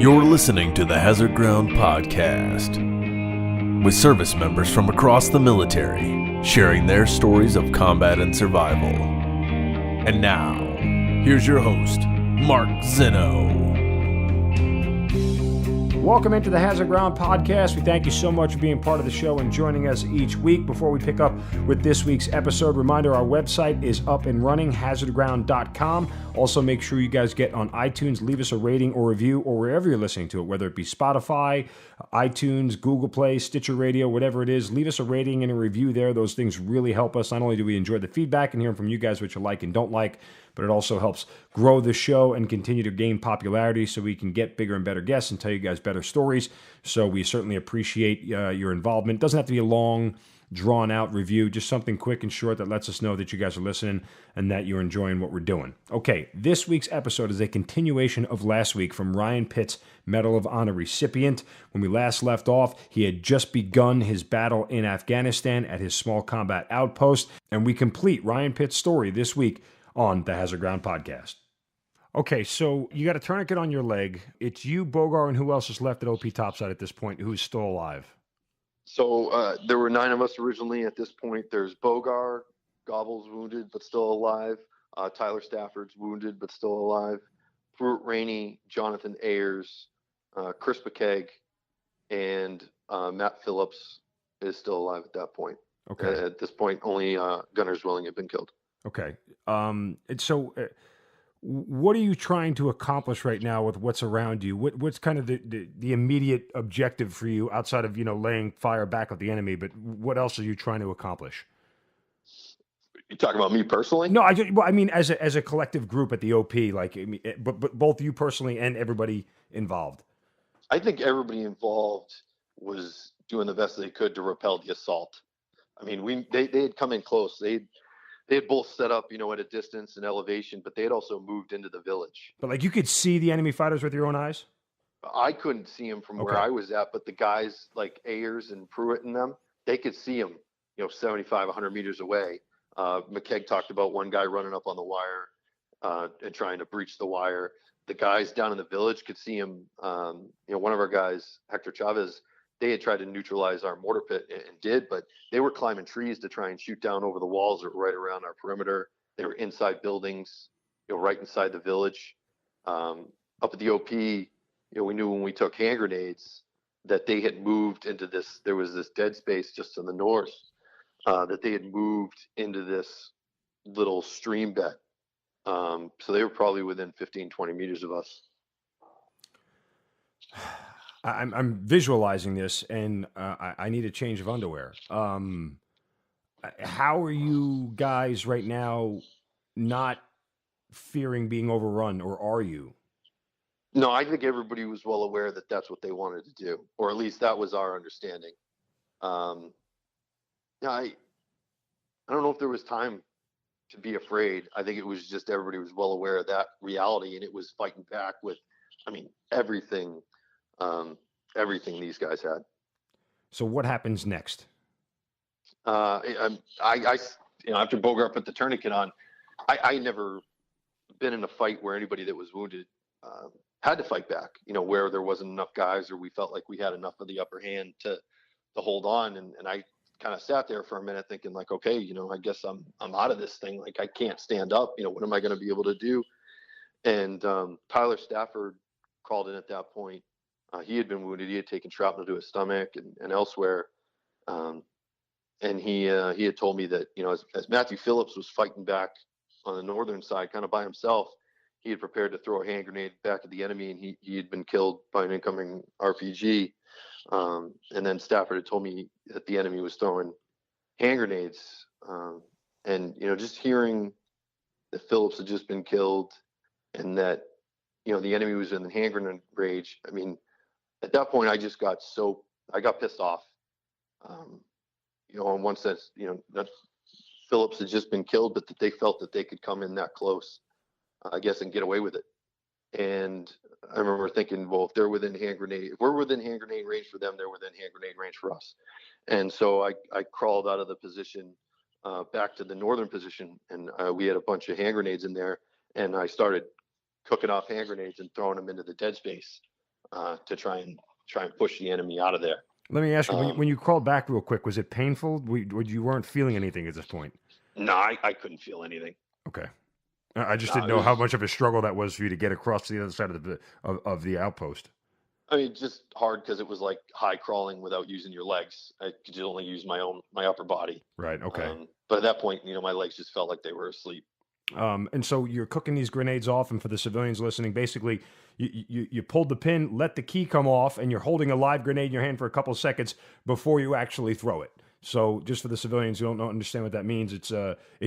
You're listening to the Hazard Ground Podcast, with service members from across the military sharing their stories of combat and survival. And now, here's your host, Mark Zeno. Welcome into the Hazard Ground Podcast. We thank you so much for being part of the show and joining us each week. Before we pick up with this week's episode, reminder, our website is up and running, hazardground.com. Also, make sure you guys get on iTunes, leave us a rating or review, or wherever you're listening to it, whether it be Spotify, iTunes, Google Play, Stitcher Radio, whatever it is. Leave us a rating and a review there. Those things really help us. Not only do we enjoy the feedback and hearing from you guys what you like and don't like, but it also helps grow the show and continue to gain popularity so we can get bigger and better guests and tell you guys better stories. So we certainly appreciate your involvement. It doesn't have to be a long, drawn-out review, just something quick and short that lets us know that you guys are listening and that you're enjoying what we're doing. Okay, this week's episode is a continuation of last week from Ryan Pitt's Medal of Honor recipient. When we last left off, he had just begun his battle in Afghanistan at his small combat outpost, and we complete Ryan Pitt's story this week on the Hazard Ground Podcast. Okay, so you got a tourniquet on your leg. It's you, Bogar, and who else is left at OP Topside at this point who's still alive? So there were 9 of us originally. At this point, there's Bogar, Gobble's wounded but still alive. Tyler Stafford's wounded but still alive. Fruit Rainey, Jonathan Ayers, Chris McKeag, and Matt Phillips is still alive at that point. Okay. At this point, only Gunner's Willing had been killed. Okay. And so what are you trying to accomplish right now with what's around you? What's kind of the immediate objective for you outside of, laying fire back at the enemy, but what else are you trying to accomplish? You talking about me personally? No, I mean as a collective group at the OP, but both you personally and everybody involved. I think everybody involved was doing the best they could to repel the assault. I mean, they had come in close. They had both set up, at a distance and elevation, but they had also moved into the village. But you could see the enemy fighters with your own eyes? I couldn't see them from where I was at, but the guys like Ayers and Pruitt and them, they could see them, 75, 100 meters away. McKeag talked about one guy running up on the wire and trying to breach the wire. The guys down in the village could see him. One of our guys, Hector Chavez, they had tried to neutralize our mortar pit and did, but they were climbing trees to try and shoot down over the walls that were right around our perimeter. They were inside buildings, right inside the village. Up at the OP, we knew when we took hand grenades that they had moved into this. There was this dead space just to the north that they had moved into this little stream bed. So they were probably within 15, 20 meters of us. I'm visualizing this, and I need a change of underwear. How are you guys right now not fearing being overrun, or are you? No, I think everybody was well aware that that's what they wanted to do, or at least that was our understanding. I don't know if there was time to be afraid. I think it was just everybody was well aware of that reality, and it was fighting back with, everything. Everything these guys had. So what happens next? After Bogart put the tourniquet on, I never been in a fight where anybody that was wounded had to fight back. Where there wasn't enough guys, or we felt like we had enough of the upper hand to hold on. And I kind of sat there for a minute thinking okay, I guess I'm out of this thing. I can't stand up. What am I going to be able to do? And Tyler Stafford called in at that point. He had been wounded. He had taken shrapnel to his stomach and elsewhere. And he had told me that, as Matthew Phillips was fighting back on the northern side, kind of by himself, he had prepared to throw a hand grenade back at the enemy, and he had been killed by an incoming RPG. And then Stafford had told me that the enemy was throwing hand grenades. And, just hearing that Phillips had just been killed and that, the enemy was in the hand grenade rage. At that point, I got pissed off. In one sense, that Phillips had just been killed, but that they felt that they could come in that close, I guess, and get away with it. And I remember thinking, well, if we're within hand grenade range for them, they're within hand grenade range for us. And so I crawled out of the position back to the northern position, and we had a bunch of hand grenades in there, and I started cooking off hand grenades and throwing them into the dead space. to try and push the enemy out of there. Let me ask you, when you crawled back real quick, was it painful? You weren't feeling anything at this point? No, I couldn't feel anything. Okay. I just No, didn't know how much of a struggle that was for you to get across to the other side of the outpost. I mean, just hard because it was like high crawling without using your legs. I could only use my upper body. Right. Okay. But at that point, my legs just felt like they were asleep. And so you're cooking these grenades off, and for the civilians listening, basically you pulled the pin, let the key come off, and you're holding a live grenade in your hand for a couple of seconds before you actually throw it. So just for the civilians who don't understand what that means, it's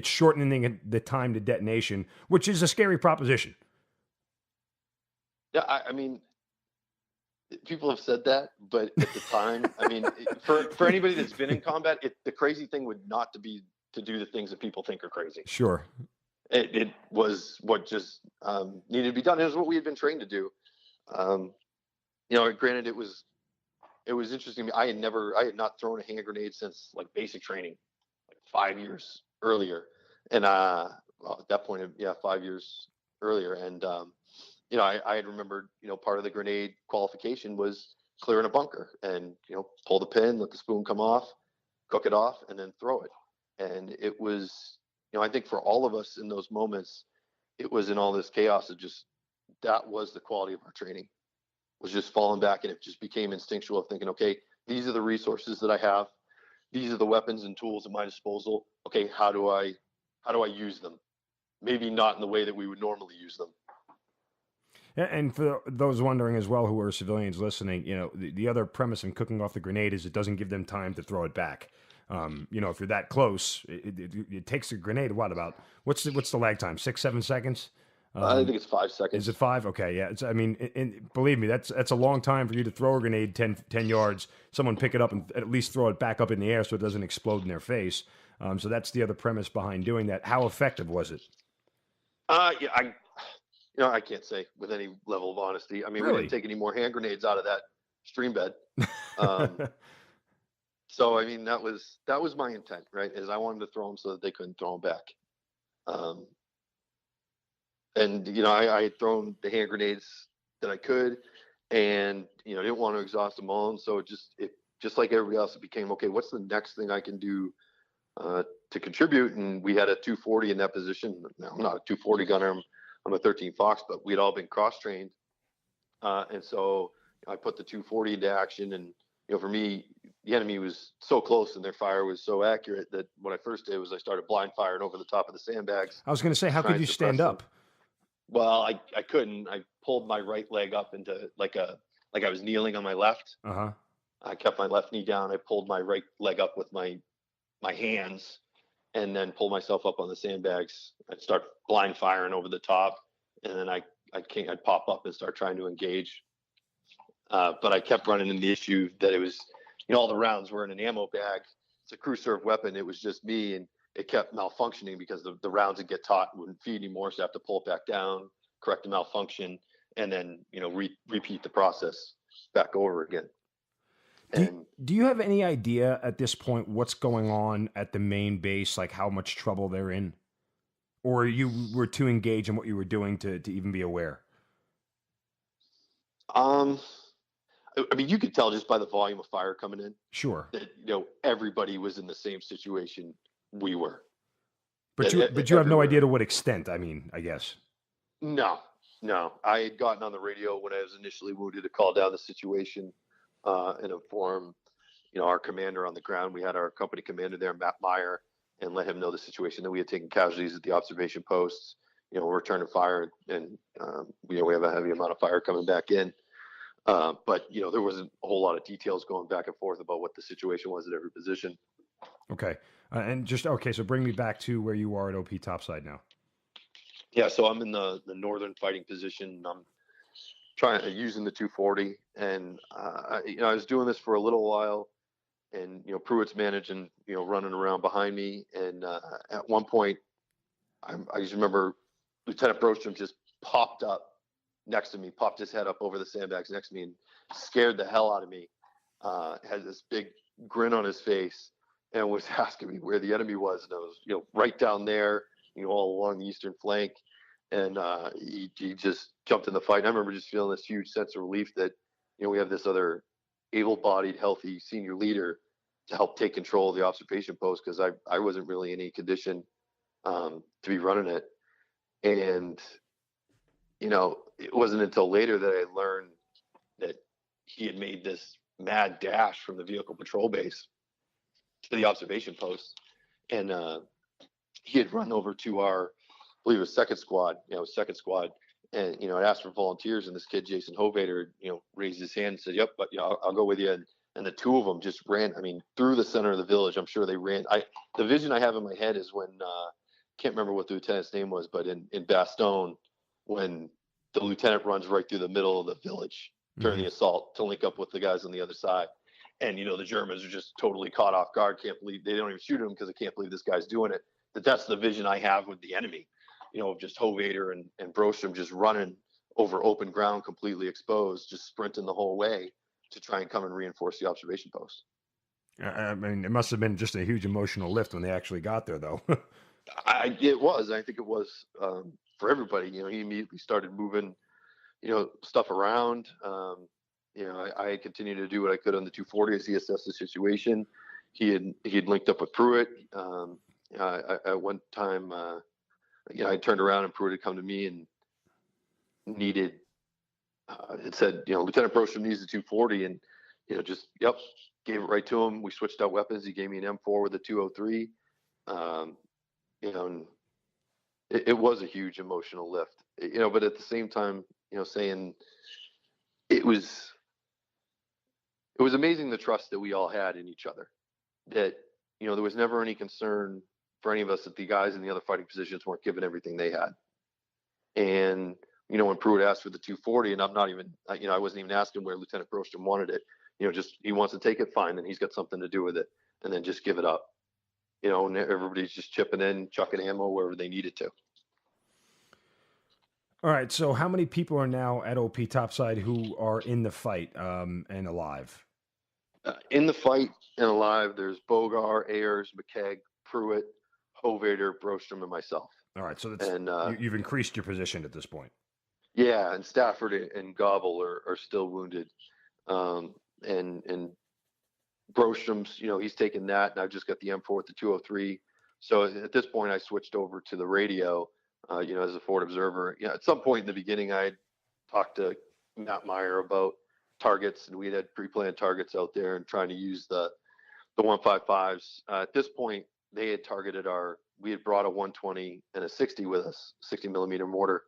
shortening the time to detonation, which is a scary proposition. Yeah, I mean, people have said that, but at the time, I mean, for anybody that's been in combat, the crazy thing would not be to do the things that people think are crazy. Sure. It was what just needed to be done. It was what we had been trained to do. Granted, it was interesting. I had not thrown a hand grenade since like basic training, like 5 years earlier. And at that point, 5 years earlier. And I had remembered, part of the grenade qualification was clearing a bunker and pull the pin, let the spoon come off, cook it off, and then throw it. And it was, I think for all of us in those moments, it was in all this chaos of just, that was the quality of our training, was just falling back, and it just became instinctual of thinking, okay, these are the resources that I have. These are the weapons and tools at my disposal. Okay, how do I use them? Maybe not in the way that we would normally use them. And for those wondering as well who are civilians listening, the other premise in cooking off the grenade is it doesn't give them time to throw it back. If you're that close, it takes the grenade, what's the lag time? 6-7 seconds? I think it's 5 seconds. Is it 5? Okay, yeah. Believe me, that's a long time for you to throw a grenade 10 yards, someone pick it up and at least throw it back up in the air so it doesn't explode in their face. So that's the other premise behind doing that. How effective was it? I can't say with any level of honesty. I mean, Really? We didn't take any more hand grenades out of that stream bed. So, I mean, that was my intent, right? Is I wanted to throw them so that they couldn't throw them back. I had thrown the hand grenades that I could, and didn't want to exhaust them all. And so just like everybody else, it became, okay, what's the next thing I can do to contribute? And we had a 240 in that position. Now, I'm not a 240 gunner. I'm a 13 Fox, but we'd all been cross trained, and so I put the 240 into action. And for me, the enemy was so close and their fire was so accurate that what I first did was I started blind firing over the top of the sandbags. I was going to say, how could you stand up? Well, I couldn't. I pulled my right leg up into like I was kneeling on my left. I kept my left knee down. I pulled my right leg up with my hands, and then pull myself up on the sandbags. I'd start blind firing over the top, and then I'd pop up and start trying to engage. But I kept running into the issue that it was, all the rounds were in an ammo bag. It's a crew served weapon. It was just me, and it kept malfunctioning because the rounds would get taut and wouldn't feed anymore. So I have to pull it back down, correct the malfunction, and then, repeat the process back over again. Do you have any idea at this point what's going on at the main base, like how much trouble they're in? Or you were too engaged in what you were doing to even be aware? I mean, you could tell just by the volume of fire coming in. Sure. That, everybody was in the same situation we were. But you have no idea to what extent, I guess. No. I had gotten on the radio when I was initially wounded to call down the situation. And inform, our commander on the ground. We had our company commander there, Matt Meyer, and let him know the situation, that we had taken casualties at the observation posts. We're returning fire, and we have a heavy amount of fire coming back in. But there wasn't a whole lot of details going back and forth about what the situation was at every position. Okay, so bring me back to where you are at OP topside now. Yeah, so I'm in the northern fighting position. I'm using the 240, and I was doing this for a little while, and Pruitt's managing, running around behind me, and at one point, I just remember Lieutenant Brostrom just popped up next to me, popped his head up over the sandbags next to me, and scared the hell out of me. Had this big grin on his face, and was asking me where the enemy was, and I was right down there, all along the eastern flank. And he just jumped in the fight. And I remember just feeling this huge sense of relief that we have this other able-bodied, healthy senior leader to help take control of the observation post, because I wasn't really in any condition to be running it. And, it wasn't until later that I learned that he had made this mad dash from the vehicle patrol base to the observation post. And he had run over to our, I believe it was second squad, and, I'd asked for volunteers, and this kid, Jason Hovader, raised his hand and said, yep, but I'll go with you. And the two of them just ran, through the center of the village. I'm sure they ran. The vision I have in my head is when, can't remember what the lieutenant's name was, but in Bastogne, when the lieutenant runs right through the middle of the village during the assault to link up with the guys on the other side. And, the Germans are just totally caught off guard. Can't believe they don't even shoot him because they can't believe this guy's doing it. That's the vision I have with the enemy, of just Hovader and Brostrom just running over open ground, completely exposed, just sprinting the whole way to try and come and reinforce the observation post. It must have been just a huge emotional lift when they actually got there, though. It was. I think it was for everybody. He immediately started moving, stuff around. I continued to do what I could on the 240 as he assessed the situation. He had linked up with Pruitt. At one time, I turned around and Pruitt had come to me and needed. It said, Lieutenant Brostrom needs the 240, and gave it right to him. We switched out weapons. He gave me an M4 with a 203. And it was a huge emotional lift, but at the same time, saying it was amazing the trust that we all had in each other, that, there was never any concern for any of us that the guys in the other fighting positions weren't given everything they had. And, when Pruitt asked for the 240, and I'm not even, I wasn't even asking where Lieutenant Brostrom wanted it, just he wants to take it, fine, then he's got something to do with it, and then just give it up. And everybody's just chipping in, chucking ammo wherever they needed to. All right. So how many people are now at OP Topside who are in the fight and alive? In the fight and alive, there's Bogar, Ayers, McKeag, Pruitt, Hovader, Brostrom, and myself. All right. So you've increased your position at this point. Yeah, and Stafford and Gobble are still wounded. And Brostrom's, he's taken that, and I've just got the M4 with the 203. So at this point, I switched over to the radio, as a forward observer. At some point in the beginning, I talked to Matt Meyer about targets, and we had pre-planned targets out there and trying to use the 155s. At this point, they had targeted we had brought a 120 and a 60 with us, 60 millimeter mortar.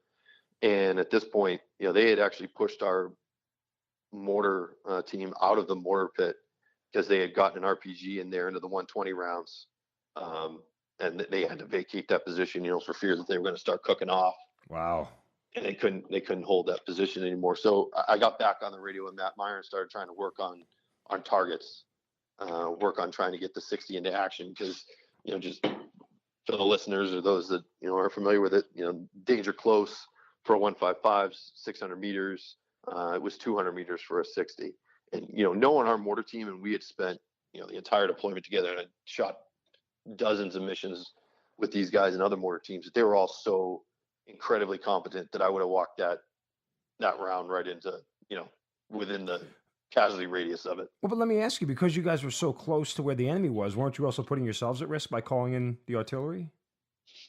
And at this point, they had actually pushed our mortar team out of the mortar pit because they had gotten an RPG in there into the 120 rounds. And they had to vacate that position, for fear that they were going to start cooking off. Wow. And they couldn't hold that position anymore. So I got back on the radio with Matt Meyer and started trying to work on targets, work on trying to get the 60 into action. Because, just for the listeners or those that, are familiar with it, danger close for a 155, 600 meters. It was 200 meters for a 60. And, knowing our mortar team, and we had spent, the entire deployment together, and I shot dozens of missions with these guys and other mortar teams, that they were all so incredibly competent that I would have walked that round right into, within the casualty radius of it. Well, but let me ask you, because you guys were so close to where the enemy was, weren't you also putting yourselves at risk by calling in the artillery?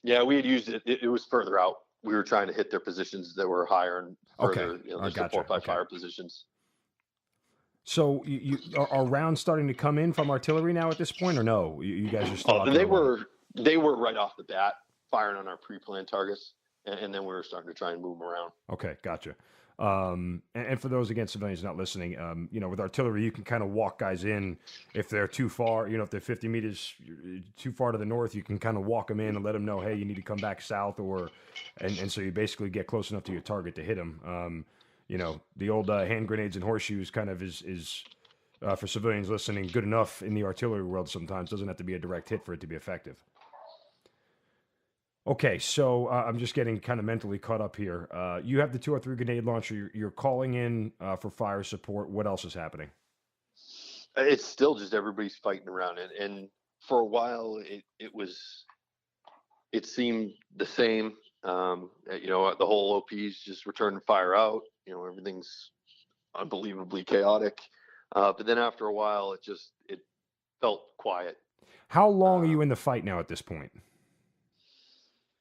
Yeah, we had used it. It was further out. We were trying to hit their positions that were higher and further, Okay. there's the 4-5 fire positions. So you are rounds starting to come in from artillery now at this point, or no? You guys are still. They were right off the bat firing on our pre-planned targets, and then we were starting to try and move them around. Okay, gotcha. And for those, again, civilians not listening, with artillery, you can kind of walk guys in if they're too far. If they're 50 meters too far to the north, you can kind of walk them in and let them know, hey, you need to come back south, and so you basically get close enough to your target to hit them. The old hand grenades and horseshoes kind of is for civilians listening, good enough in the artillery world sometimes. Doesn't have to be a direct hit for it to be effective. Okay, so I'm just getting kind of mentally caught up here. You have the 203 grenade launcher. You're calling in for fire support. What else is happening? It's still just everybody's fighting around it. And for a while, it seemed the same. The whole OP's just return fire out. Everything's unbelievably chaotic. But then after a while, it felt quiet. How long are you in the fight now at this point?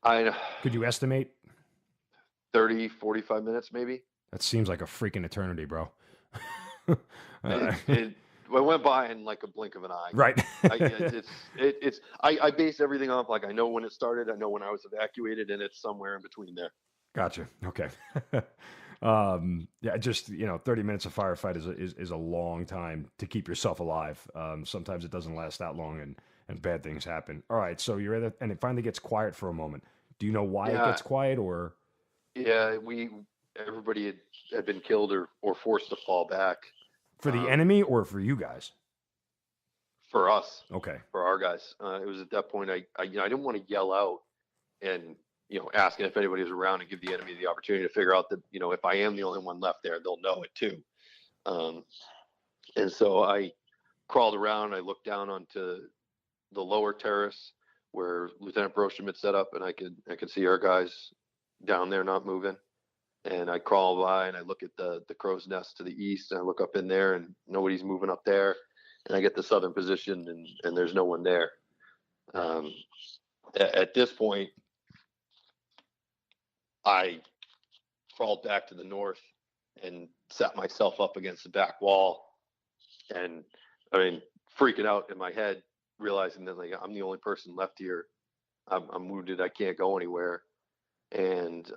I Could you estimate? 30, 45 minutes maybe. That seems like a freaking eternity, bro. It went by in like a blink of an eye. Right. I base everything off, like, I know when it started, I know when I was evacuated, and it's somewhere in between there. Gotcha. Okay. Yeah, just 30 minutes of firefight is a long time to keep yourself alive. Sometimes it doesn't last that long, and bad things happen. All right, so you're at it, and it finally gets quiet for a moment. Do you know why it gets quiet, or? Yeah, everybody had been killed or forced to fall back. For the enemy or for you guys? For us. Okay. For our guys. It was at that point I didn't want to yell out and asking if anybody was around, and give the enemy the opportunity to figure out that if I am the only one left there, they'll know it too. And so I crawled around. I looked down onto the lower terrace where Lieutenant Brosham had set up, and I could see our guys down there not moving. And I crawl by and I look at the crow's nest to the east, and I look up in there and nobody's moving up there. And I get the southern position and there's no one there. At this point, I crawled back to the north and sat myself up against the back wall. And freaking out in my head, realizing that, like, I'm the only person left here. I'm wounded. I can't go anywhere. And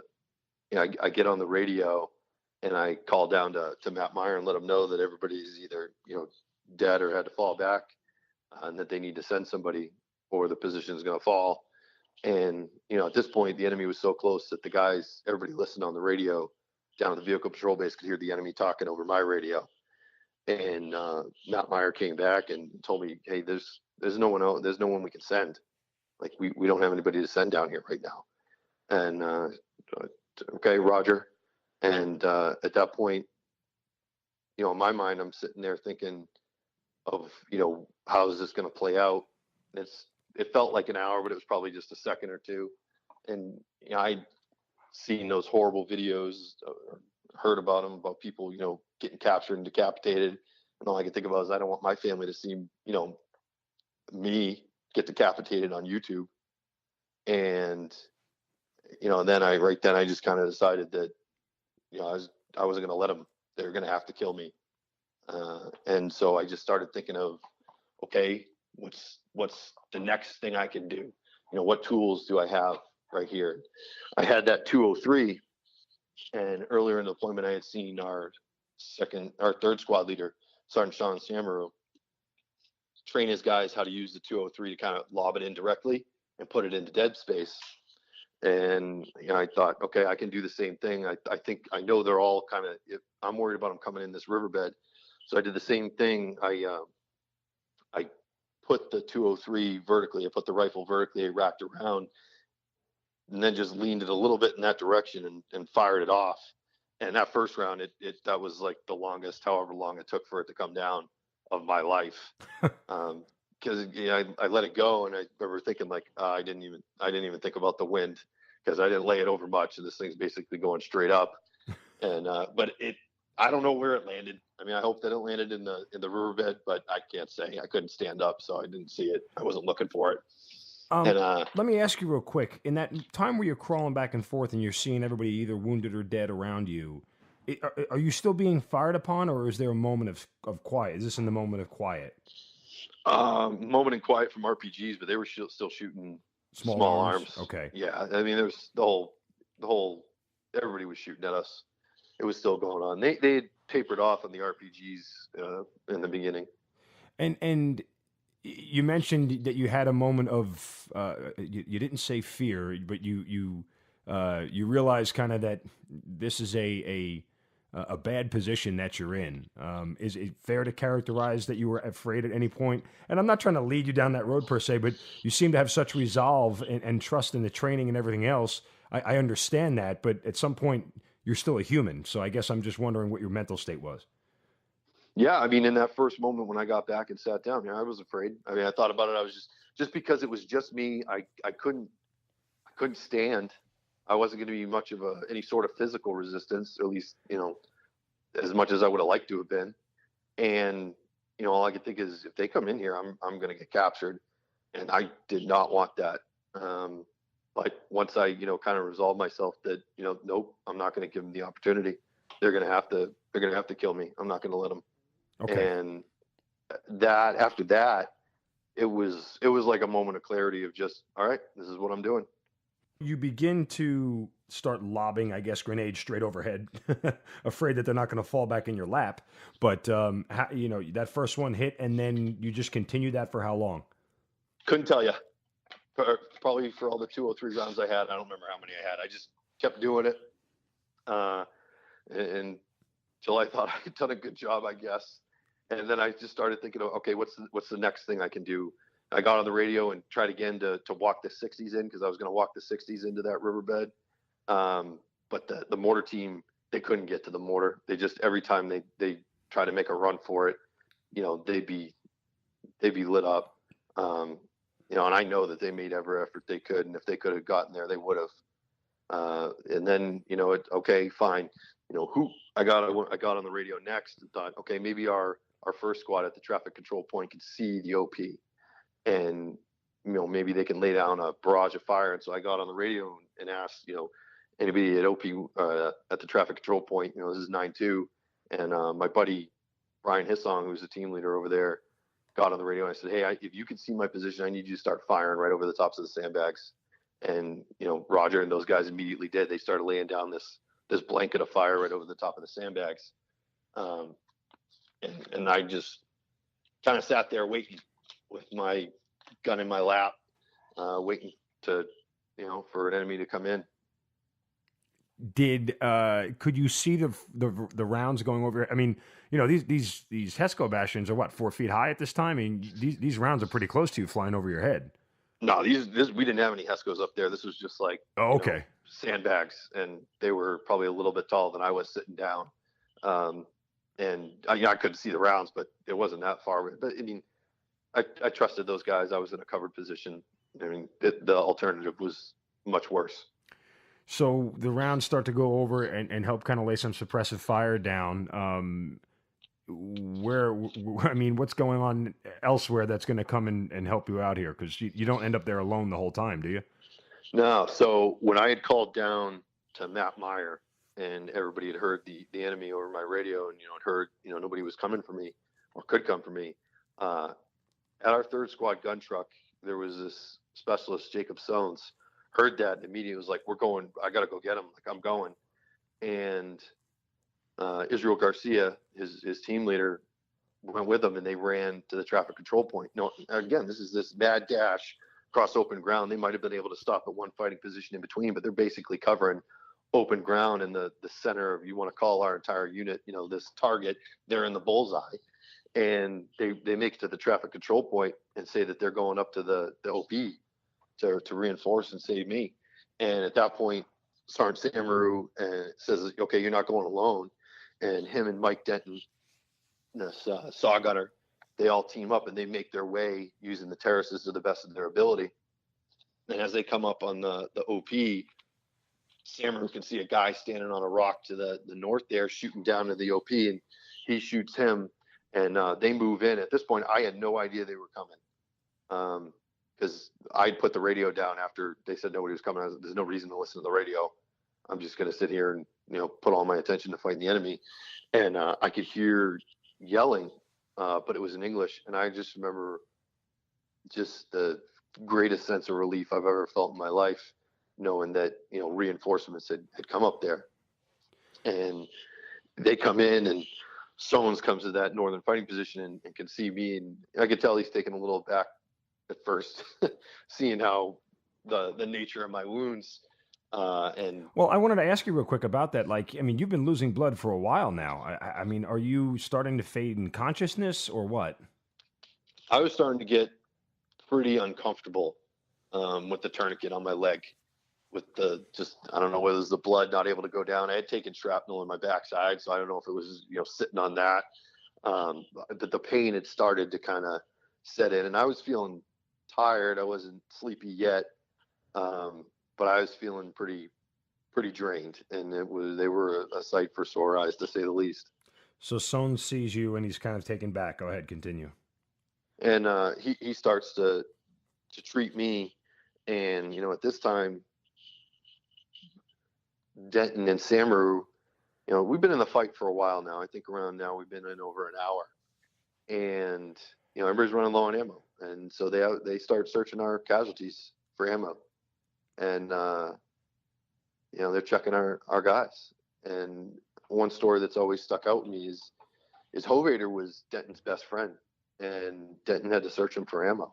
I get on the radio and I call down to Matt Meyer and let him know that everybody's either dead or had to fall back, and that they need to send somebody or the position is going to fall. And at this point, the enemy was so close that everybody listened on the radio down at the vehicle patrol base could hear the enemy talking over my radio. And Matt Meyer came back and told me, "Hey, there's no one else. There's no one we can send. Like, we don't have anybody to send down here right now." And okay, Roger. And at that point, in my mind, I'm sitting there thinking of, how is this going to play out? It felt like an hour, but it was probably just a second or two. And I'd seen those horrible videos, or heard about them, about people, getting captured and decapitated. And all I can think about is, I don't want my family to see, me get decapitated on YouTube. And then I just kind of decided that, I wasn't going to let them. They were going to have to kill me. And so I just started thinking of, okay, what's the next thing I can do? What tools do I have right here? I had that 203, and earlier in the deployment, I had seen our third squad leader, Sergeant Sean Samaru, train his guys how to use the 203 to kind of lob it in directly and put it into dead space. And I thought, okay, I can do the same thing. I think I know they're all kind of, I'm worried about them coming in this riverbed. So I did the same thing. I put the 203 vertically. I put the rifle vertically. I wrapped around, and then just leaned it a little bit in that direction and fired it off. And that first round, that was like the longest, however long it took for it to come down, of my life. Because I let it go, and I remember thinking, like, I didn't even think about the wind, because I didn't lay it over much, and this thing's basically going straight up. And but I don't know where it landed. I hope that it landed in the riverbed, but I can't say. I couldn't stand up, so I didn't see it. I wasn't looking for it. Let me ask you real quick. In that time where you're crawling back and forth and you're seeing everybody either wounded or dead around you, are you still being fired upon, or is there a moment of quiet? Is this in the moment of quiet? Moment in quiet from RPGs, but they were still shooting small arms. Okay. Yeah, there was the whole everybody was shooting at us. It was still going on. They had tapered off on the RPGs in the beginning. And you mentioned that you had a moment of you didn't say fear, but you realized kind of that this is a bad position that you're in. Is it fair to characterize that you were afraid at any point? And I'm not trying to lead you down that road per se, but you seem to have such resolve and trust in the training and everything else. I understand that, but at some point you're still a human. So I guess I'm just wondering what your mental state was. Yeah, in that first moment when I got back and sat down, I was afraid. I thought about it. I was just because it was just me. I couldn't stand. I wasn't going to be much of any sort of physical resistance, or at least, as much as I would have liked to have been. And, all I could think is if they come in here, I'm going to get captured. And I did not want that. Like once I, kind of resolved myself that, nope, I'm not going to give them the opportunity. They're going to have to kill me. I'm not going to let them. Okay. And after that, it was like a moment of clarity of just, all right, this is what I'm doing. You begin to start lobbing, I guess, grenades straight overhead, afraid that they're not going to fall back in your lap. But, that first one hit, and then you just continue that for how long? Couldn't tell you. Probably for all the 203 rounds I had. I don't remember how many I had. I just kept doing it. And until I thought I had done a good job, I guess. And then I just started thinking, okay, what's the next thing I can do? I got on the radio and tried again to walk the 60s in, because I was going to walk the 60s into that riverbed. But the mortar team, they couldn't get to the mortar. They just, every time they try to make a run for it, they'd be lit up. And I know that they made every effort they could, and if they could have gotten there, they would have. And then, okay, fine. I got on the radio next and thought, okay, maybe our first squad at the traffic control point can see the OP, and maybe they can lay down a barrage of fire. And so I got on the radio and asked, anybody at OP at the traffic control point, this is 9-2, and my buddy Brian Hissong, who's the team leader over there, got on the radio and I said, hey, if you can see my position, I need you to start firing right over the tops of the sandbags. And Roger and those guys immediately did. They started laying down this blanket of fire right over the top of the sandbags. And I just kind of sat there waiting with my gun in my lap, waiting to, for an enemy to come in. Could you see the rounds going over? I mean, these Hesco bastions are what, 4 feet high at this time? I mean, these rounds are pretty close to you flying over your head. No, we didn't have any Hescos up there. This was just like, okay, sandbags, and they were probably a little bit taller than I was sitting down. And I couldn't see the rounds, but it wasn't that far. But I mean, I trusted those guys. I was in a covered position. I mean, the alternative was much worse. So the rounds start to go over and help kind of lay some suppressive fire down. What's going on elsewhere that's going to come and help you out here? Because you don't end up there alone the whole time, do you? No. So when I had called down to Matt Meyer and everybody had heard the enemy over my radio, and had heard nobody was coming for me or could come for me, at our 3rd squad gun truck there was this specialist, Jacob Sones, heard that and immediately was like, we're going, I got to go get him. Like, I'm going. And Israel Garcia, his team leader, went with them, and they ran to the traffic control point. Again, this is this mad dash across open ground. They might have been able to stop at one fighting position in between, but they're basically covering open ground in the center of, you want to call our entire unit, this target. They're in the bullseye, and they make it to the traffic control point and say that they're going up to the OP to reinforce and save me. And at that point, Sergeant Samaru says, okay, you're not going alone. And him and Mike Denton, this saw gunner, they all team up and they make their way using the terraces to the best of their ability. And as they come up on the OP, Samaru can see a guy standing on a rock to the north there, shooting down to the OP, and he shoots him, and they move in. At this point, I had no idea they were coming, because I'd put the radio down after they said nobody was coming. There's no reason to listen to the radio. I'm just going to sit here and put all my attention to fighting the enemy. And I could hear yelling, but it was in English. And I just remember just the greatest sense of relief I've ever felt in my life, knowing that reinforcements had come up there. And they come in, and Sones comes to that northern fighting position and can see me, and I could tell he's taken a little back at first, seeing how the nature of my wounds. Well, I wanted to ask you real quick about that. Like, I mean, you've been losing blood for a while now. I mean, are you starting to fade in consciousness or what? I was starting to get pretty uncomfortable with the tourniquet on my leg, with I don't know whether it was the blood not able to go down. I had taken shrapnel in my backside, so I don't know if it was, sitting on that. But the pain had started to kind of set in, and I was feeling tired. I wasn't sleepy yet. But I was feeling pretty drained, and they were a sight for sore eyes, to say the least. So Sohn sees you and he's kind of taken back. Go ahead, continue. And he starts to treat me. And, at this time, Denton and Samaru, we've been in the fight for a while now. I think around now we've been in over an hour. And, everybody's running low on ammo. And so they start searching our casualties for ammo. And, they're checking our guys. And one story that's always stuck out with me is Hovader was Denton's best friend. And Denton had to search him for ammo.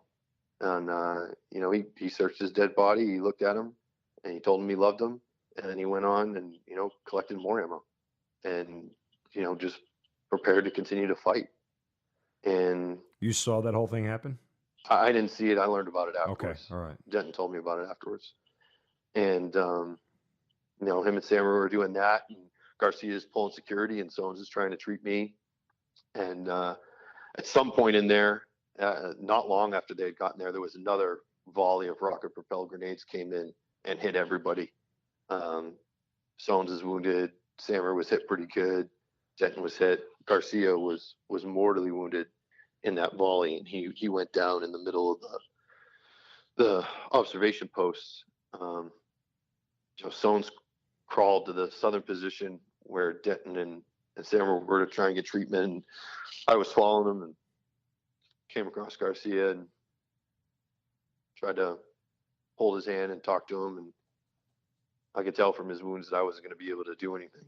And, he searched his dead body. He looked at him and he told him he loved him. And then he went on and, collected more ammo and, just prepared to continue to fight. And you saw that whole thing happen? I didn't see it. I learned about it afterwards. Okay. All right. Denton told me about it afterwards. And, him and Sam were doing that, and Garcia's pulling security, and Soames is trying to treat me. And at some point in there, not long after they had gotten there, there was another volley of rocket-propelled grenades came in and hit everybody. Soames is wounded. Sammer was hit pretty good. Denton was hit. Garcia was mortally wounded in that volley, and he went down in the middle of the observation posts. Soames crawled to the southern position where Denton and Sammer were to try and get treatment. And I was following him and came across Garcia and tried to hold his hand and talk to him. And I could tell from his wounds that I wasn't going to be able to do anything,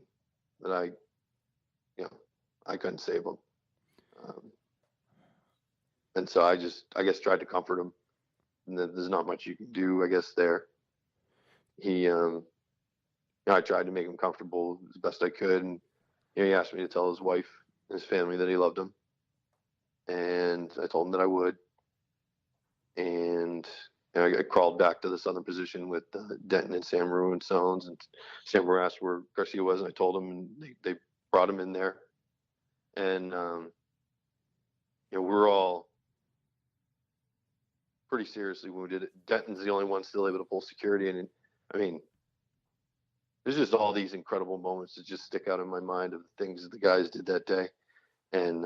that I couldn't save him. And so I guess tried to comfort him. And there's not much you can do, I guess, there. I tried to make him comfortable as best I could. And, he asked me to tell his wife and his family that he loved him. And I told him that I would. And I crawled back to the southern position with Denton and Samaru and Soames. And Samaru asked where Garcia was, and I told him, and they brought him in there. And, we're all pretty seriously wounded. Denton's the only one still able to pull security. And, there's just all these incredible moments that just stick out in my mind of the things that the guys did that day. And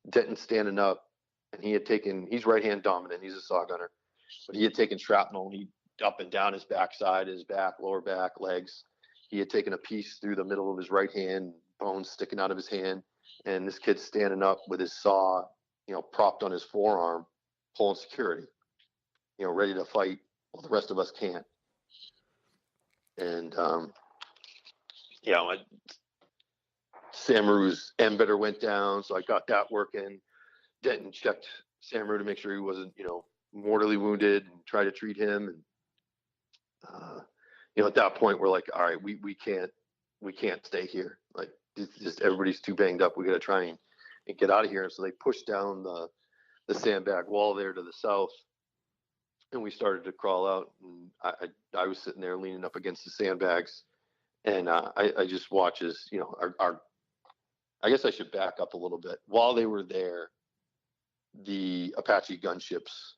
Denton standing up, and he's right-hand dominant. He's a saw gunner. But he had taken shrapnel, up and down his backside, his back, lower back, legs. He had taken a piece through the middle of his right hand, bones sticking out of his hand. And this kid's standing up with his saw, propped on his forearm, pulling security, ready to fight while the rest of us can't. And, Samaru's embedder went down, so I got that working. Denton checked Samaru to make sure he wasn't, mortally wounded, and tried to treat him. And, at that point, we're like, all right, we can't stay here. Like, just everybody's too banged up. We got to try and get out of here. And so they pushed down the sandbag wall there to the south, and we started to crawl out. And I was sitting there leaning up against the sandbags. And I just watch as, I guess I should back up a little bit. While they were there, the Apache gunships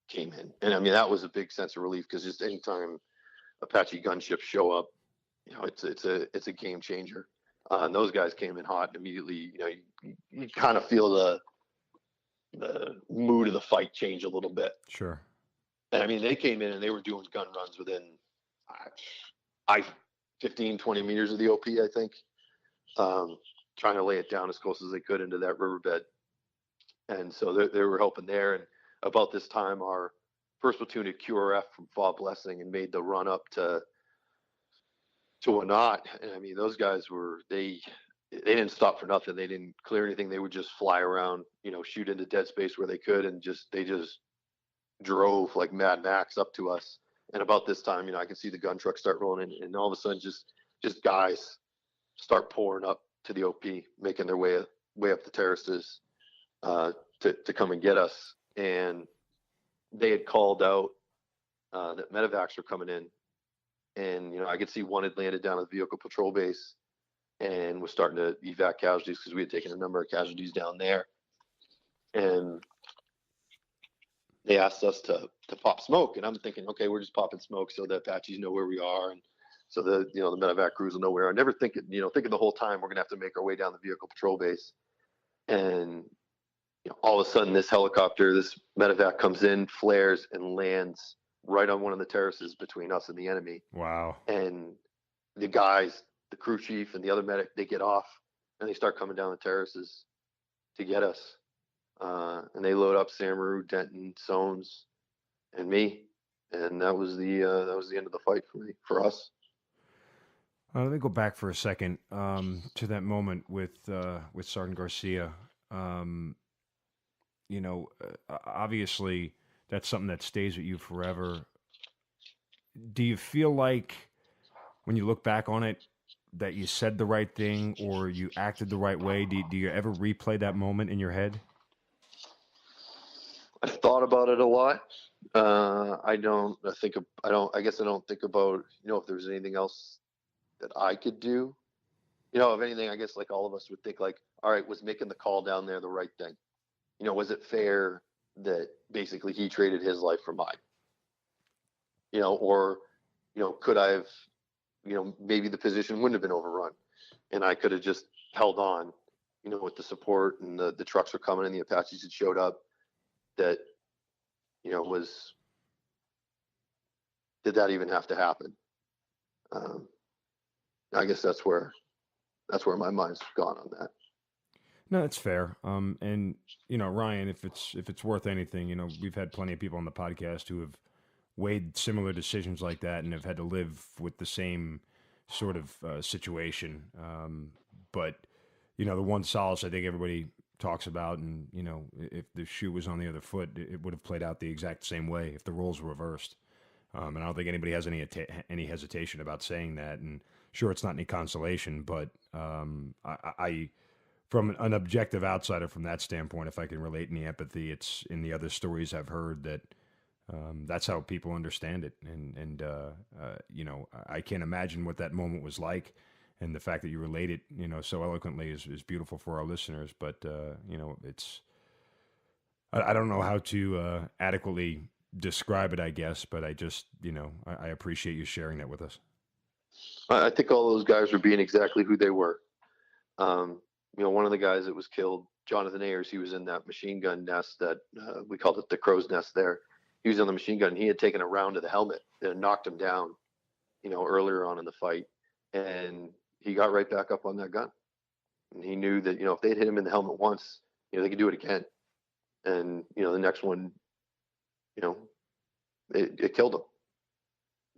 came in. And that was a big sense of relief, because just anytime Apache gunships show up, it's a game changer. And those guys came in hot immediately. You kind of feel the mood of the fight change a little bit. Sure. And they came in and they were doing gun runs within 15, 20 meters of the OP, I think, trying to lay it down as close as they could into that riverbed. And so they were helping there. And about this time, our first platoon at QRF from Fall Blessing and made the run up to Wanat. And those guys they didn't stop for nothing. They didn't clear anything. They would just fly around, shoot into dead space where they could. And they just drove like Mad Max up to us. And about this time, I can see the gun truck start rolling in, and all of a sudden just guys start pouring up to the OP, making their way up the terraces to come and get us. And they had called out that medevacs were coming in. And, I could see one had landed down at the vehicle patrol base and was starting to evac casualties, because we had taken a number of casualties down there. And they asked us to pop smoke, and I'm thinking, okay, we're just popping smoke so the Apaches know where we are. And So the medevac crews will know where. I never thinking the whole time we're gonna have to make our way down the vehicle patrol base, and all of a sudden this helicopter, this medevac comes in, flares, and lands right on one of the terraces between us and the enemy. Wow. And the guys, the crew chief and the other medic, they get off and they start coming down the terraces to get us. And they load up Samaru, Denton, Soames, and me. And that was the end of the fight for us. Let me go back for a second to that moment with Sergeant Garcia. Obviously, that's something that stays with you forever. Do you feel like, when you look back on it, that you said the right thing or you acted the right way? Do you ever replay that moment in your head? I've thought about it a lot. I guess I don't think about, if there's anything else that I could do. If anything, I guess like all of us would think like, all right, was making the call down there the right thing? Was it fair that basically he traded his life for mine? Or, could I have, maybe the position wouldn't have been overrun and I could have just held on, with the support and the trucks were coming and the Apaches had showed up. That, did that even have to happen? I guess that's where my mind's gone on that. No, that's fair. And Ryan, if it's worth anything, we've had plenty of people on the podcast who have weighed similar decisions like that and have had to live with the same sort of situation. But the one solace I think everybody talks about, and if the shoe was on the other foot, it would have played out the exact same way if the roles were reversed. And I don't think anybody has any hesitation about saying that. And sure, it's not any consolation, but I from an objective outsider from that standpoint, if I can relate any empathy, it's in the other stories I've heard that that's how people understand it. And I can't imagine what that moment was like. And the fact that you relate it, so eloquently is beautiful for our listeners. But, it's, I don't know how to adequately describe it, I guess, but I just, I appreciate you sharing that with us. I think all those guys were being exactly who they were. One of the guys that was killed, Jonathan Ayers, he was in that machine gun nest that we called it the crow's nest there. He was on the machine gun and he had taken a round to the helmet and knocked him down, earlier on in the fight. And he got right back up on that gun. And he knew that, if they'd hit him in the helmet once, they could do it again. And, the next one, it killed him.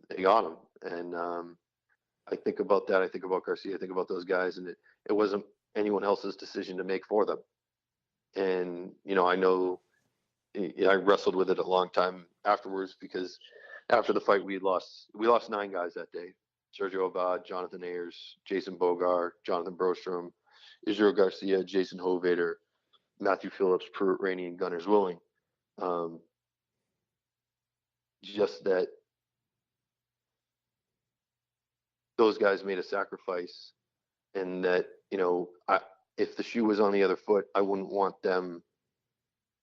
They got him. And I think about that. I think about Garcia. I think about those guys. And it wasn't anyone else's decision to make for them. And, I know I wrestled with it a long time afterwards, because after the fight, we lost 9 guys that day. Sergio Abad, Jonathan Ayers, Jason Bogar, Jonathan Brostrom, Israel Garcia, Jason Hovader, Matthew Phillips, Pruitt Rainey, and Gunners Willing. Just that those guys made a sacrifice, and that, if the shoe was on the other foot, I wouldn't want them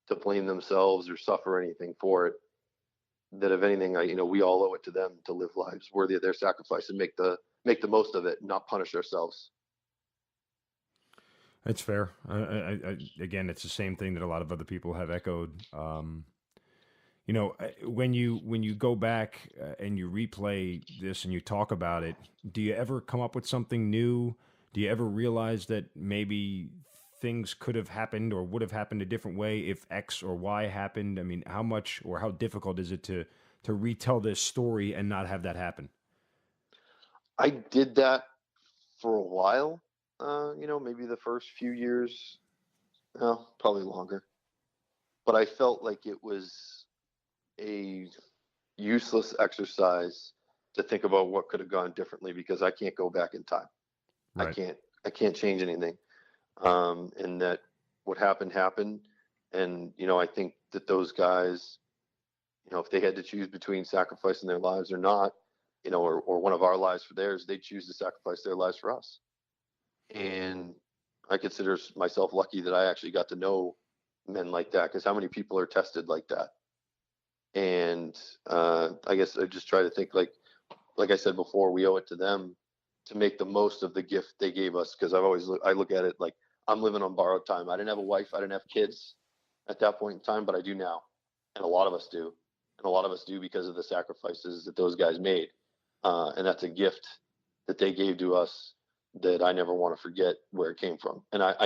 to blame themselves or suffer anything for it. That if anything, we all owe it to them to live lives worthy of their sacrifice and make the most of it, and not punish ourselves. That's fair. Again, it's the same thing that a lot of other people have echoed. When you go back and you replay this and you talk about it, do you ever come up with something new? Do you ever realize that maybe things could have happened or would have happened a different way if X or Y happened? I mean, how much or how difficult is it to retell this story and not have that happen? I did that for a while, maybe the first few years, probably longer. But I felt like it was a useless exercise to think about what could have gone differently, because I can't go back in time. Right. I can't change anything. And that what happened. And, I think that those guys, if they had to choose between sacrificing their lives or not, or one of our lives for theirs, they'd choose to sacrifice their lives for us. And I consider myself lucky that I actually got to know men like that, because how many people are tested like that? And I guess I just try to think like like I said before, we owe it to them to make the most of the gift they gave us. Because I look at it like I'm living on borrowed time. I didn't have a wife, I didn't have kids at that point in time, but I do now, and a lot of us do, and a lot of us do because of the sacrifices that those guys made, and that's a gift that they gave to us that I never want to forget where it came from. And I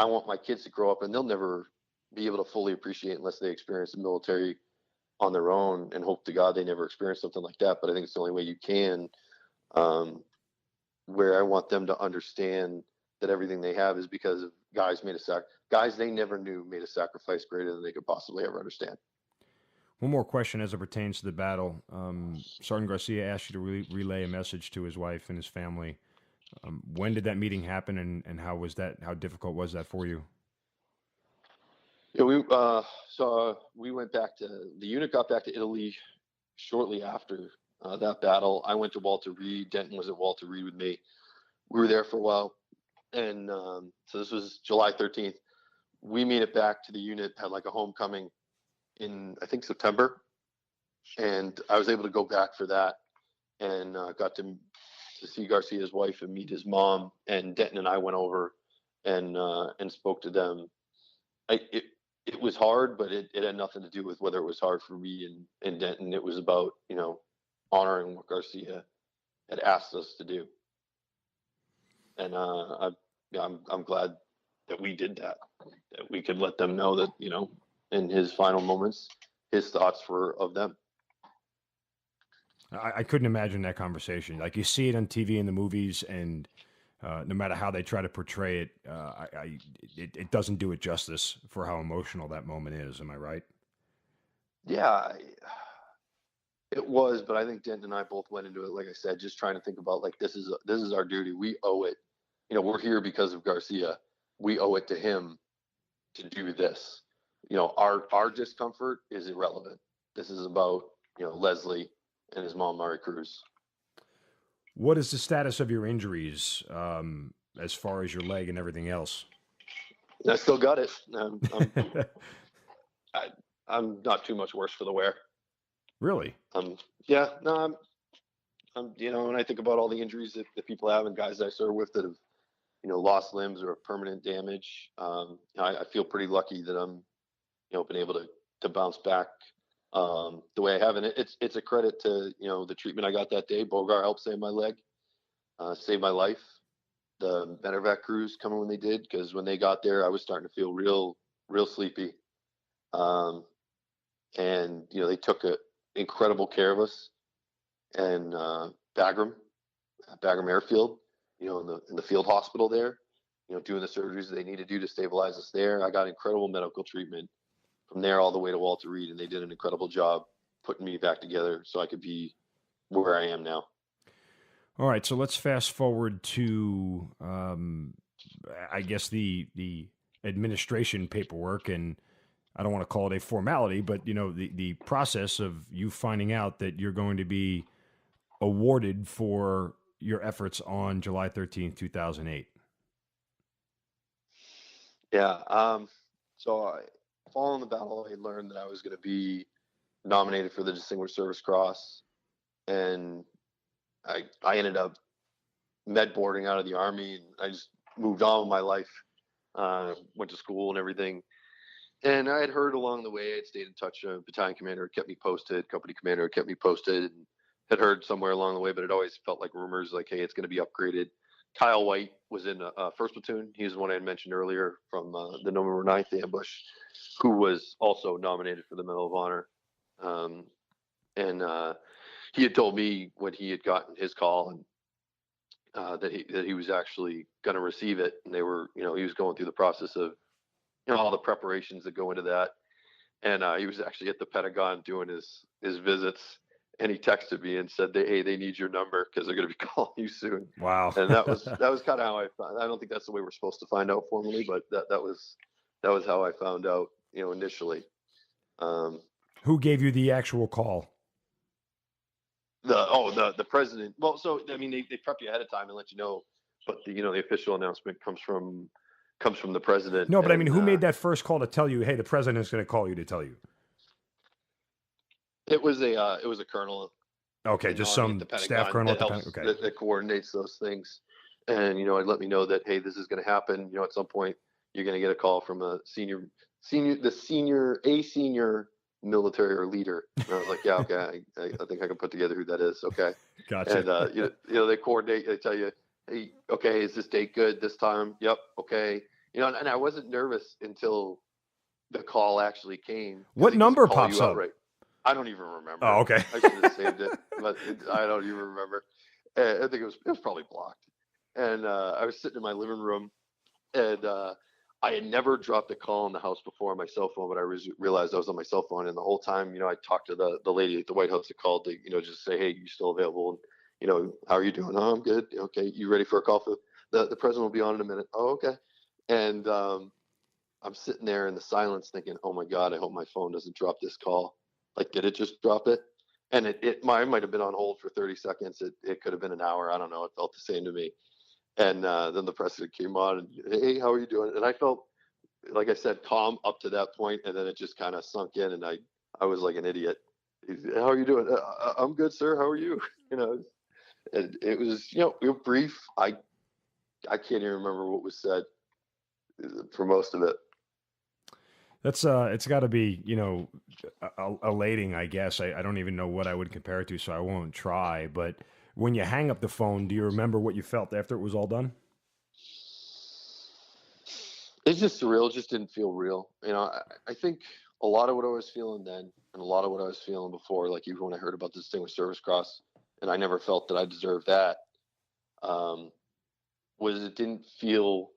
want my kids to grow up, and they'll never be able to fully appreciate unless they experience the military on their own, and hope to God they never experience something like that. But I think it's the only way you can, where I want them to understand that everything they have is because of guys guys they never knew made a sacrifice greater than they could possibly ever understand. One more question as it pertains to the battle. Sergeant Garcia asked you to relay a message to his wife and his family. When did that meeting happen, and how difficult was that for you? Yeah, we went back to the unit, got back to Italy shortly after that battle. I went to Walter Reed. Denton was at Walter Reed with me. We were there for a while, and so this was July 13th. We made it back to the unit, had like a homecoming in, I think, September, and I was able to go back for that, and got to see Garcia's wife and meet his mom. And Denton and I went over and spoke to them. It was hard, but it had nothing to do with whether it was hard for me and Denton. It was about, honoring what Garcia had asked us to do. And I'm glad that we did that we could let them know that, in his final moments, his thoughts were of them. I couldn't imagine that conversation. Like, you see it on TV in the movies, and no matter how they try to portray it, it doesn't do it justice for how emotional that moment is. Am I right? Yeah, it was, but I think Denton and I both went into it, like I said, just trying to think about, like, this is our duty. We owe it. We're here because of Garcia. We owe it to him to do this. Our discomfort is irrelevant. This is about, Leslie and his mom, Mari Cruz. What is the status of your injuries, as far as your leg and everything else? I still got it. I'm not too much worse for the wear. Really? Yeah. No. When I think about all the injuries that people have and guys I serve with that have, lost limbs or permanent damage, I feel pretty lucky that I'm, been able to bounce back the way I have. And it's a credit to, the treatment I got that day. Bogart helped save my leg, save my life. The medevac crews coming when they did, because when they got there, I was starting to feel real sleepy. And, they took incredible care of us. And Bagram Airfield, in the field hospital there, doing the surgeries they need to do to stabilize us there. I got incredible medical treatment from there all the way to Walter Reed, and they did an incredible job putting me back together so I could be where I am now. All right, so let's fast forward to, I guess, the administration paperwork, and I don't want to call it a formality, but, the process of you finding out that you're going to be awarded for your efforts on July 13th, 2008. Yeah. So following the battle, I learned that I was going to be nominated for the Distinguished Service Cross, and I ended up med boarding out of the Army, and I just moved on with my life, went to school and everything. And I had heard along the way, I'd stayed in touch. A battalion commander had kept me posted, company commander had kept me posted, and had heard somewhere along the way, but it always felt like rumors, like, hey, it's going to be upgraded. Kyle White was in first platoon. He was the one I had mentioned earlier from the November 9th ambush, who was also nominated for the Medal of Honor. And he had told me when he had gotten his call, and that he was actually going to receive it. And they were, he was going through the process of, all the preparations that go into that. And he was actually at the Pentagon doing his visits. And he texted me and said, hey, they need your number because they're going to be calling you soon. Wow. And that was kind of how I don't think that's the way we're supposed to find out formally, but that was how I found out, initially. Who gave you the actual call? The president. Well, so, I mean, they prep you ahead of time and let you know, but the official announcement comes from the president. No, but I mean, who made that first call to tell you, hey, the president's going to call you to tell you? It was a colonel. Okay, in the just Army at some the staff Pentagon colonel that at the helps, Pentagon. Okay. that coordinates those things. And, I'd let me know that, hey, this is going to happen. At some point you're going to get a call from a senior military or leader. And I was like, yeah, okay. I think I can put together who that is. Okay. Gotcha. And, they coordinate, they tell you, hey, okay, is this date good this time? Yep. Okay. And I wasn't nervous until the call actually came. What He just number call pops you up? outright. I don't even remember. Oh, okay. I should have saved it, but I don't even remember. I think it was probably blocked. And I was sitting in my living room, and I had never dropped a call in the house before on my cell phone, but I realized I was on my cell phone. And the whole time, I talked to the lady at the White House that called to, just say, hey, you still available? And, how are you doing? Oh, I'm good. Okay. You ready for a call? The president will be on in a minute. Oh, okay. And I'm sitting there in the silence thinking, oh my God, I hope my phone doesn't drop this call. Like, did it just drop it? And it might have been on hold for 30 seconds. It could have been an hour. I don't know. It felt the same to me. And then the president came on and, hey, how are you doing? And I felt, like I said, calm up to that point, and then it just kind of sunk in, and I was like an idiot. How are you doing? I'm good, sir. How are you? And it was, brief. I can't even remember what was said for most of it. That's it's got to be, elating, I guess. I don't even know what I would compare it to, so I won't try. But when you hang up the phone, do you remember what you felt after it was all done? It's just surreal. It just didn't feel real. I think a lot of what I was feeling then, and a lot of what I was feeling before, like even when I heard about the Distinguished Service Cross, and I never felt that I deserved that, was it didn't feel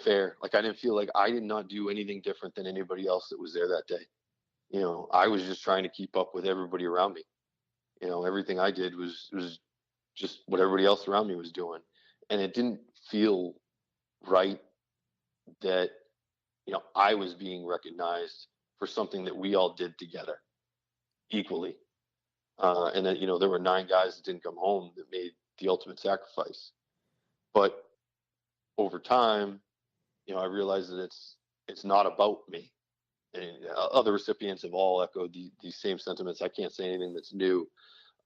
fair. Like, I didn't feel like I did not do anything different than anybody else that was there that day. I was just trying to keep up with everybody around me. Everything I did was just what everybody else around me was doing. And it didn't feel right that, I was being recognized for something that we all did together equally. And that, there were 9 guys that didn't come home that made the ultimate sacrifice. But over time, I realized that it's not about me. And other recipients have all echoed these same sentiments. I can't say anything that's new.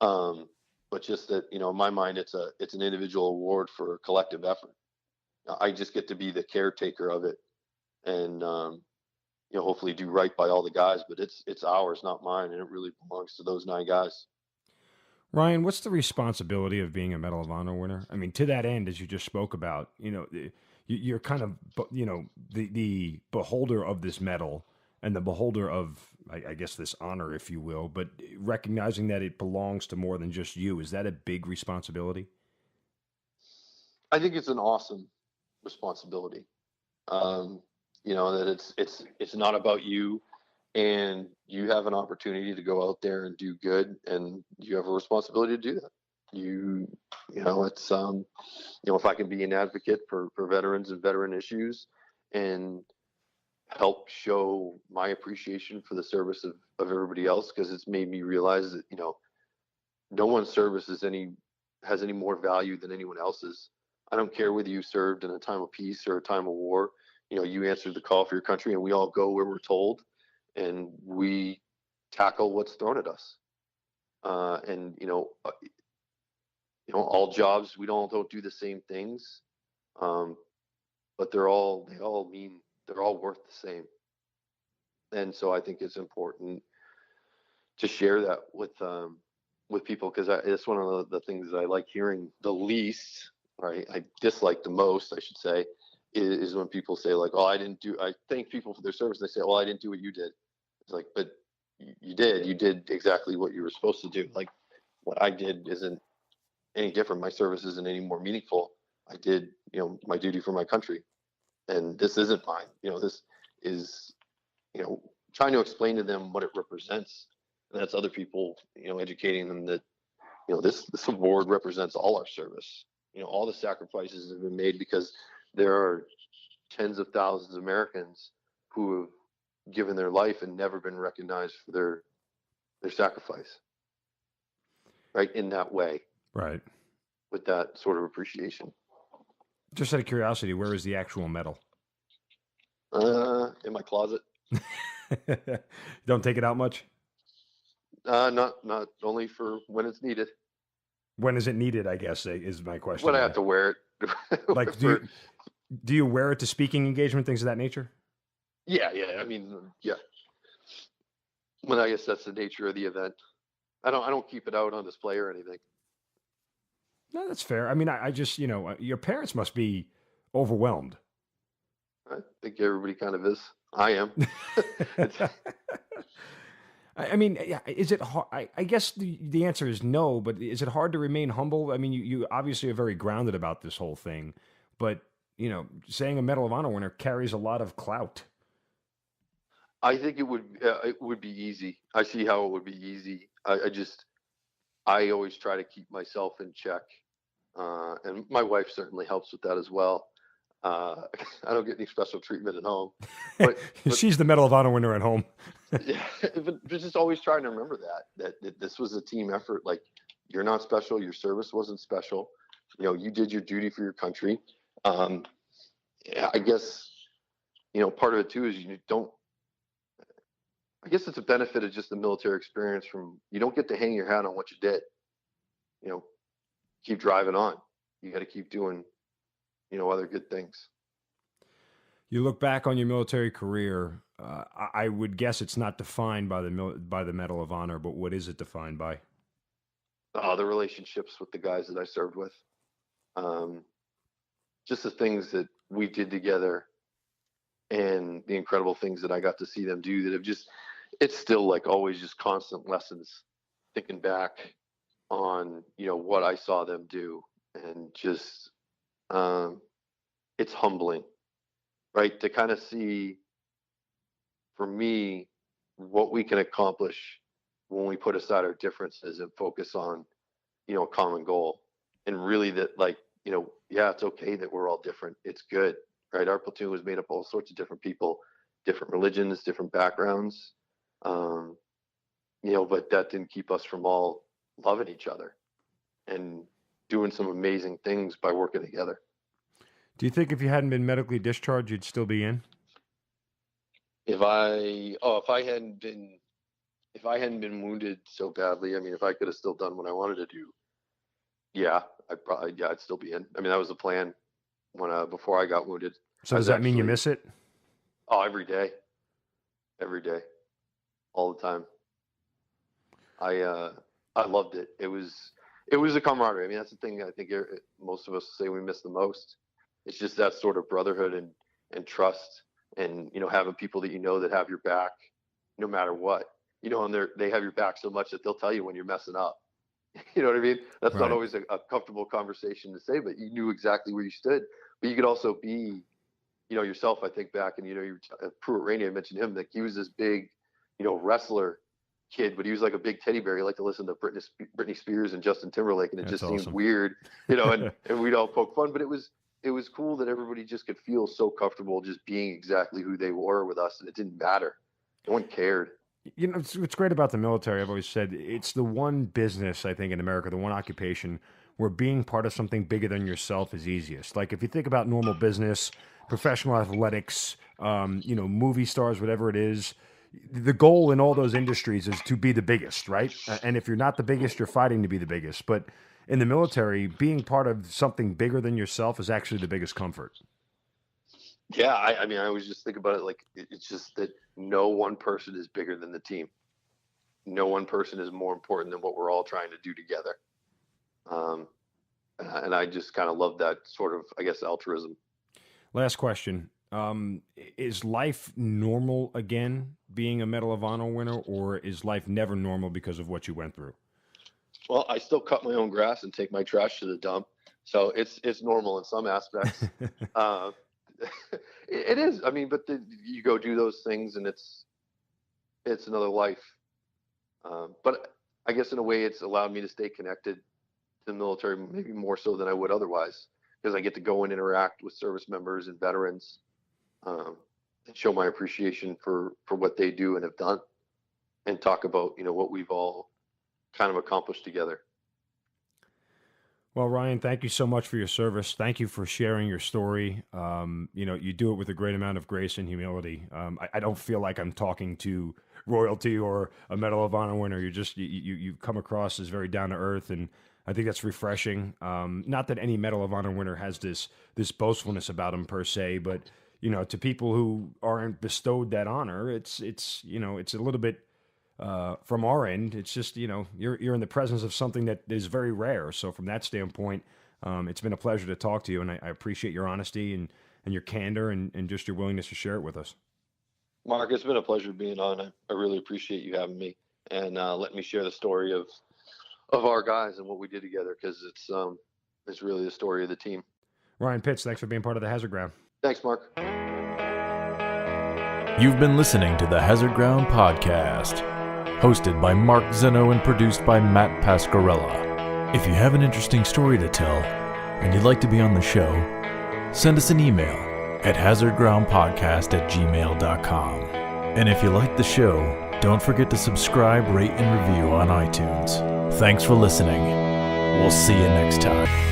But just that, in my mind, it's an individual award for a collective effort. I just get to be the caretaker of it, and hopefully do right by all the guys. But it's ours, not mine, and it really belongs to those 9 guys. Ryan, what's the responsibility of being a Medal of Honor winner? I mean, to that end, as you just spoke about, you're kind of, the beholder of this medal and the beholder of, I guess, this honor, if you will, but recognizing that it belongs to more than just you. Is that a big responsibility? I think it's an awesome responsibility. That it's not about you, and you have an opportunity to go out there and do good, and you have a responsibility to do that. It's if I can be an advocate for veterans and veteran issues, and help show my appreciation for the service of everybody else, because it's made me realize that no one's service has any more value than anyone else's. I don't care whether you served in a time of peace or a time of war. You answered the call for your country, and we all go where we're told, and we tackle what's thrown at us. And all jobs, we don't do the same things, but they're all worth the same. And so I think it's important to share that with people, because it's one of the things that I like hearing the least, right? I dislike the most, I should say, is when people say, like, oh, I thank people for their service. And they say, well, I didn't do what you did. It's like, but you did exactly what you were supposed to do. Like, what I did isn't any different. My service isn't any more meaningful. I did, my duty for my country, and this isn't mine. This is, trying to explain to them what it represents. And that's other people, educating them that, this award represents all our service. All the sacrifices have been made, because there are tens of thousands of Americans who have given their life and never been recognized for their sacrifice, right, in that way, Right. with that sort of appreciation. Just out of curiosity, where is the actual medal? In my closet. Don't take it out much? Not only for when it's needed. When is it needed, I guess, is my When question I have there. to wear it. Like, for do you wear it to speaking engagement, things of that nature? yeah. I mean, yeah. When I guess that's the nature of the event. I don't keep it out on display or anything. No, that's fair. I mean, I just, your parents must be overwhelmed. I think everybody kind of is. I am. It's, I mean, yeah, is it hard? I guess the answer is no, but is it hard to remain humble? I mean, you obviously are very grounded about this whole thing, but, saying a Medal of Honor winner carries a lot of clout. I think it would be easy. I see how it would be easy. I always try to keep myself in check, and my wife certainly helps with that as well. I don't get any special treatment at home, but She's the Medal of Honor winner at home. yeah, but just always trying to remember that this was a team effort. Like, you're not special. Your service wasn't special. You did your duty for your country. Um, yeah, I guess part of it too is you don't. I guess it's a benefit of just the military experience. From you don't get to hang your hat on what you did. You know, keep driving on. You got to keep doing other good things. You look back on your military career. I would guess it's not defined by by the Medal of Honor, but what is it defined by? The relationships with the guys that I served with, um, just the things that we did together, and the incredible things that I got to see them do. That have just, it's still like always just constant lessons. Thinking back on what I saw them do, and just it's humbling, right? To kind of see, for me, what we can accomplish when we put aside our differences and focus on a common goal. And really, that, like, yeah, it's okay that we're all different. It's good, right? Our platoon was made up of all sorts of different people, different religions, different backgrounds, um, but that didn't keep us from all loving each other and doing some amazing things by working together. Do you think if you hadn't been medically discharged, you'd still be in? If I hadn't been wounded so badly, I mean, if I could have still done what I wanted to do, yeah, I'd still be in. I mean, that was the plan before I got wounded. So I does was that mean you actually, miss it? every day, all the time. I loved it. It was a camaraderie. I mean, that's the thing I think most of us say we miss the most. It's just that sort of brotherhood and trust, and having people that that have your back no matter what. And they have your back so much that they'll tell you when you're messing up. You know what I mean? That's not Right. always a comfortable conversation to say, but you knew exactly where you stood. But you could also be, yourself. I think back, and Pruitt Rainey, I mentioned him. Like, he was this big, wrestler kid, but he was like a big teddy bear. He liked to listen to Britney Spears and Justin Timberlake, and it That's just seemed awesome. weird, and we'd all poke fun. But it was cool that everybody just could feel so comfortable just being exactly who they were with us, and it didn't matter. No one cared. What's great about the military, I've always said, it's the one business, I think, in America, the one occupation where being part of something bigger than yourself is easiest. Like, if you think about normal business, professional athletics, movie stars, whatever it is, the goal in all those industries is to be the biggest, right? And if you're not the biggest, you're fighting to be the biggest. But in the military, being part of something bigger than yourself is actually the biggest comfort. Yeah, I mean, I always just think about it like it's just that no one person is bigger than the team. No one person is more important than what we're all trying to do together. Um, and I just kind of love that sort of, I guess, altruism. Last question. Is life normal again, being a Medal of Honor winner, or is life never normal because of what you went through? Well, I still cut my own grass and take my trash to the dump, so it's normal in some aspects. Uh, it is. I mean, but you go do those things, and it's another life. But I guess in a way, it's allowed me to stay connected to the military, maybe more so than I would otherwise, because I get to go and interact with service members and veterans, um, and show my appreciation for what they do and have done, and talk about what we've all kind of accomplished together. Well, Ryan, thank you so much for your service. Thank you for sharing your story. You do it with a great amount of grace and humility. I don't feel like I'm talking to royalty or a Medal of Honor winner. You come across as very down to earth, and I think that's refreshing. Not that any Medal of Honor winner has this boastfulness about them per se, but to people who aren't bestowed that honor, it's a little bit. From our end, it's just you're in the presence of something that is very rare. So from that standpoint, it's been a pleasure to talk to you, and I appreciate your honesty and your candor and just your willingness to share it with us. Mark, it's been a pleasure being on. I really appreciate you having me and letting me share the story of our guys and what we did together, because it's really the story of the team. Ryan Pitts, thanks for being part of the Hazard Ground. Thanks, Mark. You've been listening to the Hazard Ground Podcast, hosted by Mark Zeno and produced by Matt Pasquarella. If you have an interesting story to tell and you'd like to be on the show, send us an email at hazardgroundpodcast@gmail.com. And if you like the show, don't forget to subscribe, rate, and review on iTunes. Thanks for listening. We'll see you next time.